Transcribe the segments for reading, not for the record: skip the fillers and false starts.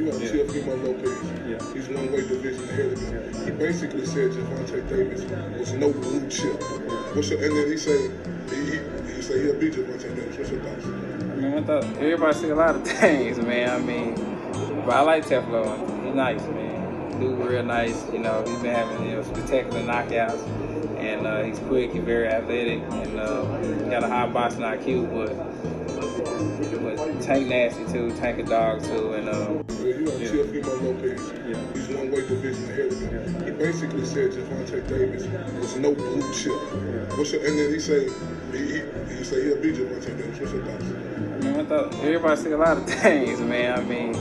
you have Teofimo Lopez. He's one weight division ahead of him. He basically said Gervonta was no blue chip. And then he said he'll beat Gervonta. What's your thoughts? I mean, everybody say a lot of things, man. I mean, but I like Teofimo. He's nice, man. Dude, real nice. You know, he's been having spectacular knockouts, and he's quick. He's very athletic, and got a high boxing IQ. But Tank nasty too. Tank a dog too, and you have Teofimo Lopez. He's one weight division ahead of him. He basically said Gervonta was no blue chip. And then he said he'll beat Gervonta. What's your thoughts? I mean, everybody say a lot of things, man. I mean,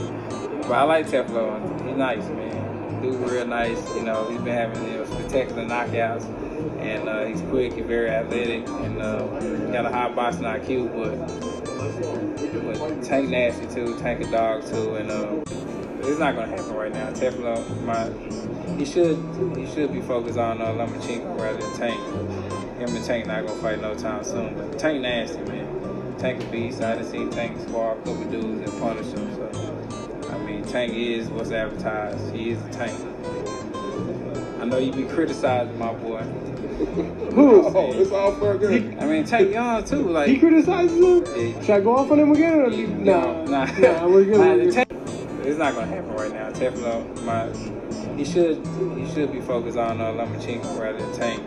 but I like Teofimo. He's nice, man. Dude, real nice. You know, he's been having spectacular knockouts, and he's quick. He's very athletic, and got a high boxing IQ. But Tank nasty too. Tank a dog too, and it's not gonna happen right now. Teofimo, he should be focused on Lomachenko rather than Tank. Him and Tank not gonna fight no time soon. But Tank nasty, man. Tank a beast. I done seen Tank spar a couple dudes and punish him. So I mean, Tank is what's advertised. He is a Tank. I know you be criticizing my boy. Who? It's all fair game. I mean, Tank young too. Like he criticizes him. Yeah. Should I go off on him again? Or nah, we're good. It's not gonna happen right now. Teofimo, he should be focused on Lomachenko rather than Tank.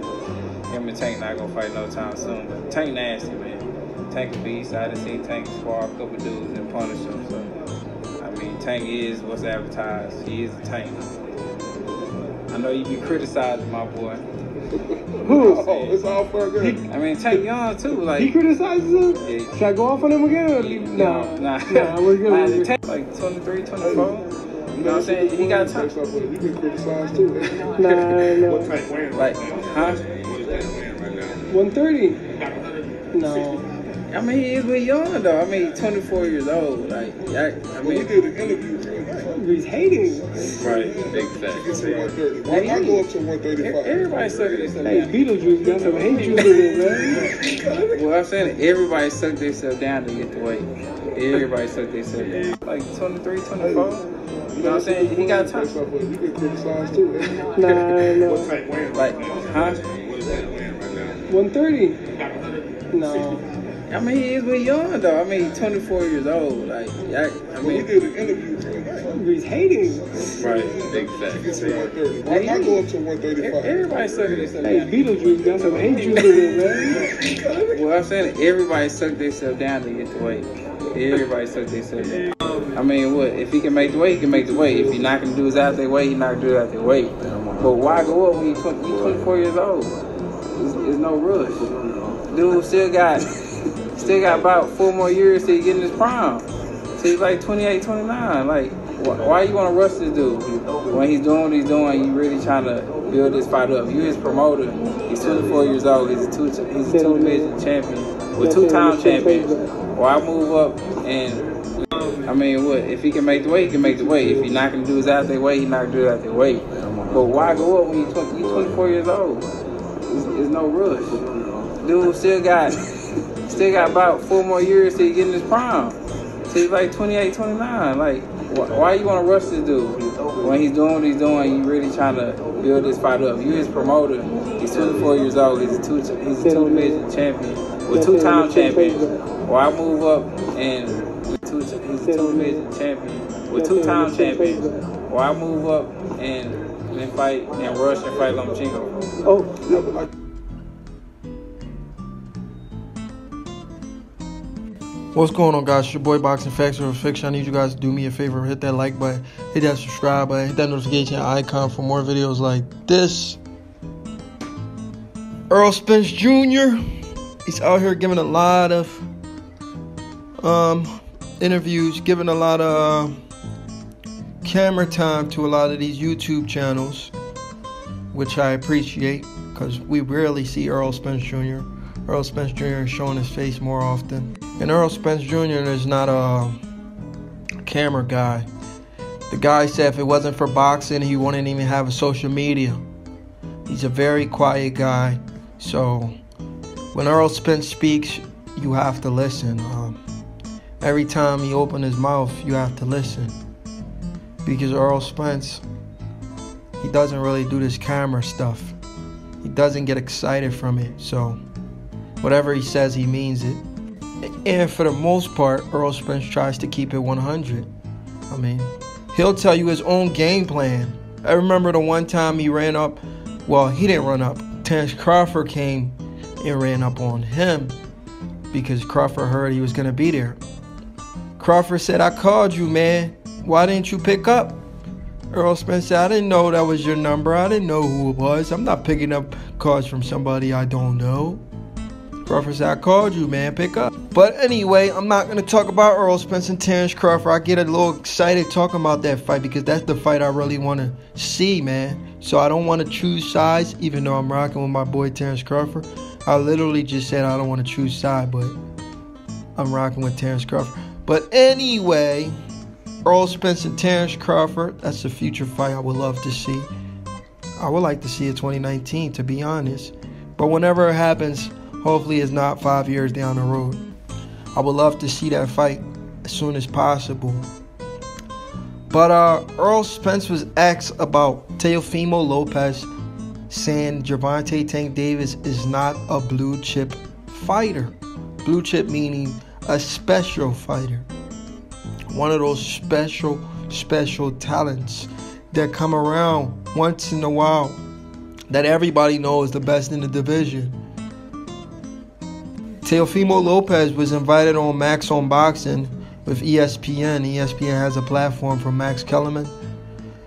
Him and Tank not gonna fight no time soon. But Tank nasty, man. Tank a beast. I done seen Tank spar a couple dudes and punish him. So I mean, Tank is what's advertised. He is a Tank. I know you be criticizing my boy. Who? It's all fair game. I mean, Tank young too. Like he criticizes him. Yeah. Should I go off on him again? Or nah, we're good. Tank, like 23, 24. You know what I'm saying? He got time. You been criticized too. No. Like, huh? 130. No. I mean, he's young though. I mean, 24 years old. Like, I mean, we did an interview. He's hating. Right, big fact. Why not go up to 135? Everybody suck themselves down. Hey, Beetlejuice got some hate juice in it, man. Well, I'm saying everybody suck themselves down to get the weight. Everybody suck themselves down. Like 23, 24. You know what I'm saying? He got time. You been criticized too. No. Like, huh? 130. No. I mean, he's young though. I mean, 24 years old. Like, I mean, we did an interview. He's hating. Right, big fact. Why not go up to 135? Everybody suck themselves down. Hey, Beetlejuice got some hate juice in it, man. Well, I'm saying everybody suck themselves down to get the weight. Everybody suck themselves down. I mean, what? If he can make the weight, he can make the weight. If he's not going to do his out their weight, he's not going to do it out their weight. But why go up when you're 24 years old? There's no rush. Dude still got about 4 more years till he get in his prime. Till he's like 28, 29. Like, why you want to rush this dude? When he's doing what he's doing, you really trying to build this fight up. You his promoter. He's 24 years old. He's a two-division champion with 2-time champions. Why move up and... I mean, what? If he can make the weight, he can make the weight. If he's not going to do his out their weight, he's not going to do it out their weight. But why go up when you're 24 years old? There's no rush. Dude still got about 4 more years till he get in his prime. Till he's like 28, 29. Like, why you want to rush this dude? When he's doing what he's doing, you really trying to build this fight up. You his promoter. He's 24 years old. He's a two-division champion with 2-time champions. Why move up and... He's a two-division champion with 2-time champions. Why move up and fight and rush and fight Lomachenko? What's going on, guys? It's your boy Boxing Facts Over Fiction. I need you guys to do me a favor, hit that like button, hit that subscribe button, hit that notification icon for more videos like this. Errol Spence Jr. He's out here giving a lot of interviews, giving a lot of camera time to a lot of these YouTube channels, which I appreciate because we rarely see Errol Spence Jr. Errol Spence Jr. is showing his face more often. And Errol Spence Jr. is not a camera guy. The guy said if it wasn't for boxing, he wouldn't even have a social media. He's a very quiet guy. So when Errol Spence speaks, you have to listen. Every time he opens his mouth, you have to listen. because Errol Spence, he doesn't really do this camera stuff. He doesn't get excited from it. So whatever he says, he means it. And for the most part, Errol Spence tries to keep it 100. I mean, he'll tell you his own game plan. I remember the one time he ran up. Well, he didn't run up. Terrence Crawford came and ran up on him because Crawford heard he was going to be there. Crawford said, "I called you, man. Why didn't you pick up?" Errol Spence said, "I didn't know that was your number. I didn't know who it was. I'm not picking up calls from somebody I don't know." Crawford said, "I called you, man. Pick up." But anyway, I'm not going to talk about Errol Spence and Terrence Crawford. I get a little excited talking about that fight because that's the fight I really want to see, man. So I don't want to choose sides, even though I'm rocking with my boy Terrence Crawford. I literally just said I don't want to choose side, but I'm rocking with Terrence Crawford. But anyway, Errol Spence and Terrence Crawford, that's a future fight I would love to see. I would like to see it 2019, to be honest. But whenever it happens, hopefully it's not 5 years down the road. I would love to see that fight as soon as possible. But Errol Spence was asked about Teofimo Lopez, saying Gervonta Tank Davis is not a blue chip fighter. Blue chip meaning a special fighter. One of those special talents that come around once in a while that everybody knows the best in the division. Teofimo Lopez was invited on Max on Boxing with ESPN. ESPN has a platform for Max Kellerman.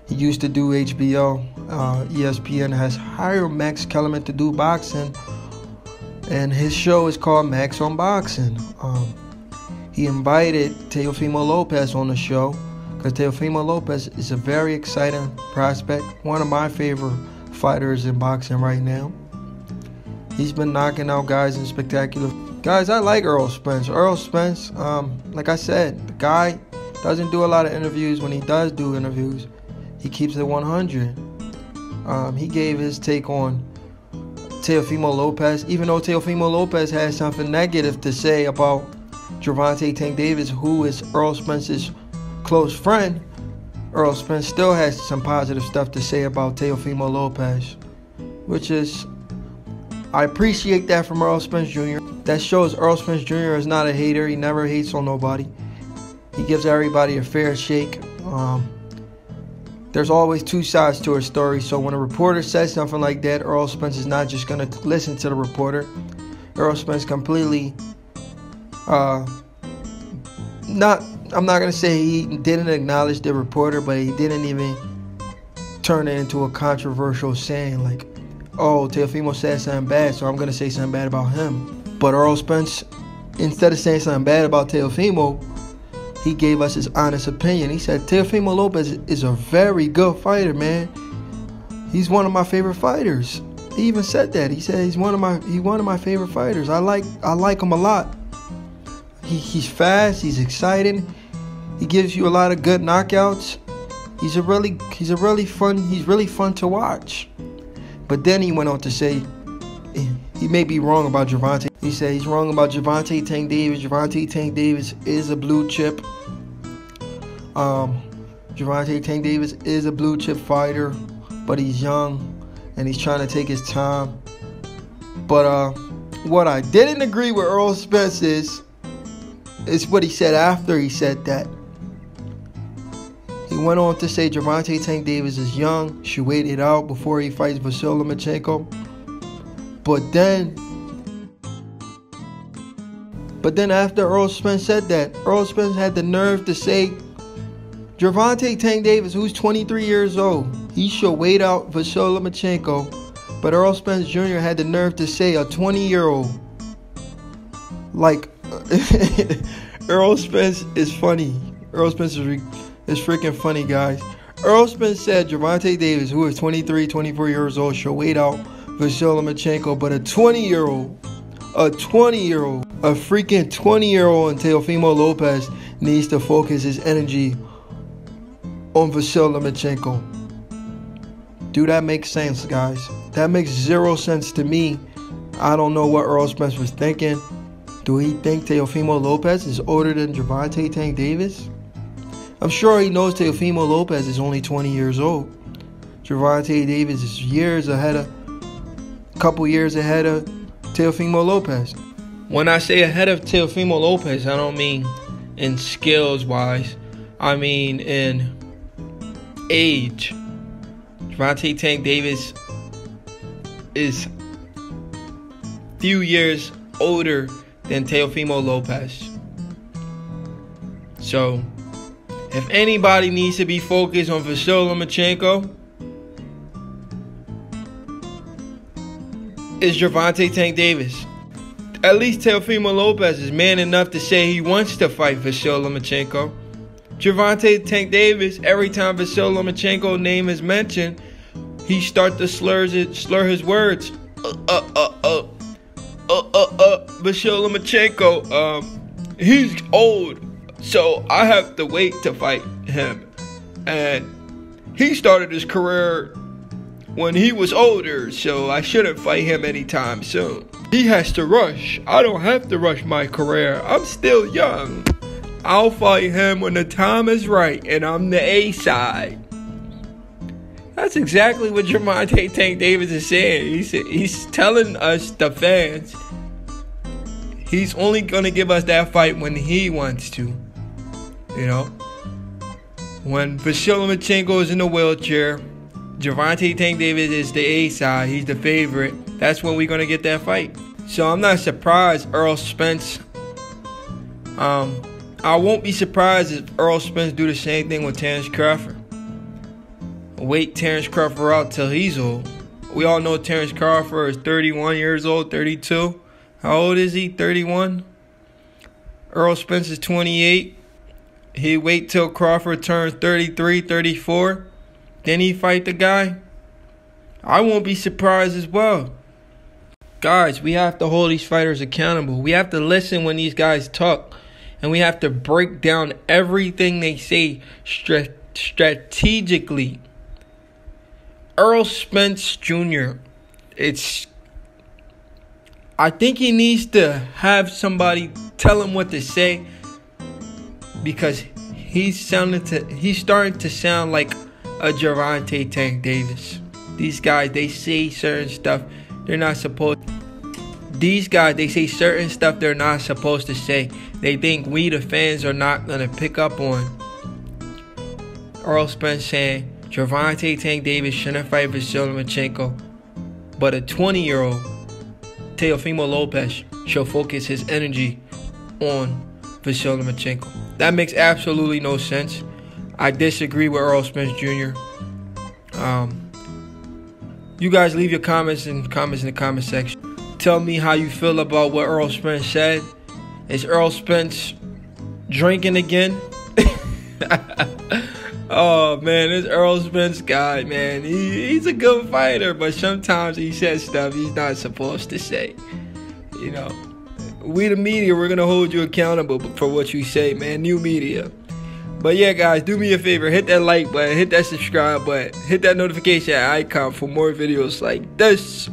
He used to do HBO. ESPN has hired Max Kellerman to do boxing, and his show is called Max on Boxing. He invited Teofimo Lopez on the show because Teofimo Lopez is a very exciting prospect, one of my favorite fighters in boxing right now. He's been knocking out guys in spectacular. Guys, I like Errol Spence. Errol Spence, like I said, the guy doesn't do a lot of interviews. When he does do interviews, he keeps it 100. He gave his take on Teofimo Lopez, even though Teofimo Lopez has something negative to say about Gervonta Tank Davis, who is Errol Spence's close friend. Errol Spence still has some positive stuff to say about Teofimo Lopez, which is, I appreciate that from Errol Spence Jr. That shows Errol Spence Jr. is not a hater. He never hates on nobody. He gives everybody a fair shake. There's always two sides to a story, so when a reporter says something like that, Errol Spence is not just going to listen to the reporter. Errol Spence completely, I'm not going to say he didn't acknowledge the reporter, but he didn't even turn it into a controversial saying like, "Oh, Teofimo said something bad, so I'm going to say something bad about him." But Errol Spence, instead of saying something bad about Teofimo, he gave us his honest opinion. He said, "Teofimo Lopez is a very good fighter, man. He's one of my favorite fighters." He even said that. He said he's one of my favorite fighters. I like him a lot. He's fast. He's exciting. He gives you a lot of good knockouts. He's really fun to watch. But then he went on to say he may be wrong about Gervonta. He said he's wrong about Gervonta Tank Davis. Gervonta Tank Davis is a blue chip. Gervonta Tank Davis is a blue chip fighter, but he's young and he's trying to take his time. But what I didn't agree with Errol Spence is what he said after he said that. He went on to say Gervonta Tank Davis is young, should wait it out before he fights Lomachenko. But then after Errol Spence said that, Errol Spence had the nerve to say Gervonta Tank Davis, who's 23 years old, he should wait out Lomachenko. But Errol Spence Jr. had the nerve to say a 20-year-old. Like, Errol Spence is funny. Errol Spence is freaking funny, guys. Errol Spence said Gervonta Davis, who is 23, 24 years old, should wait out Lomachenko, but a 20-year-old, a freaking 20-year-old in Teofimo Lopez needs to focus his energy on Lomachenko. Do that make sense, guys? That makes zero sense to me. I don't know what Errol Spence was thinking. Do he think Teofimo Lopez is older than Gervonta Tank Davis? I'm sure he knows Teofimo Lopez is only 20 years old. Gervonta Davis is a couple years ahead of Teofimo Lopez. When I say ahead of Teofimo Lopez, I don't mean in skills wise. I mean in age. Gervonta Tank Davis is few years older than Teofimo Lopez. So, if anybody needs to be focused on Vasyl Lomachenko, it's Gervonta Tank Davis. At least Teofimo Lopez is man enough to say he wants to fight Vasyl Lomachenko. Gervonta Tank Davis, every time Vasyl Lomachenko's name is mentioned, he starts to slur his words. Vasyl Lomachenko, he's old, so I have to wait to fight him. And he started his career when he was older, so I shouldn't fight him anytime soon. He has to rush. I don't have to rush my career. I'm still young. I'll fight him when the time is right, and I'm the A side. That's exactly what Gervonta Tank Davis is saying. He's telling us, the fans, he's only going to give us that fight when he wants to. You know? When Vasyl Lomachenko is in the wheelchair, Gervonta Tank Davis is the A side. He's the favorite. That's when we're going to get that fight. So I'm not surprised Errol Spence. I won't be surprised if Errol Spence do the same thing with Terence Crawford. Wait Terence Crawford out till he's old. We all know Terence Crawford is 31 years old, 32. How old is he? 31? Errol Spence is 28. He wait till Crawford turns 33, 34. Then he fight the guy. I won't be surprised as well. Guys, we have to hold these fighters accountable. We have to listen when these guys talk. And we have to break down everything they say strategically. Errol Spence Jr., I think he needs to have somebody tell him what to say, because he's starting to sound like a Gervonta Tank Davis. These guys, they say certain stuff they're not supposed. These guys, they say certain stuff they're not supposed to say. They think we, the fans, are not gonna pick up on. Errol Spence saying Gervonta Tank Davis shouldn't fight Vasyl Lomachenko, but a 20-year-old Teofimo Lopez should focus his energy on Vasyl Lomachenko. That makes absolutely no sense. I disagree with Errol Spence Jr. You guys leave your comments in the comment section. Tell me how you feel about what Errol Spence said. Is Errol Spence drinking again? Oh, man, this Errol Spence guy, man, he's a good fighter, but sometimes he says stuff he's not supposed to say. You know, we the media, we're going to hold you accountable for what you say, man, new media. But yeah, guys, do me a favor, hit that like button, hit that subscribe button, hit that notification icon for more videos like this.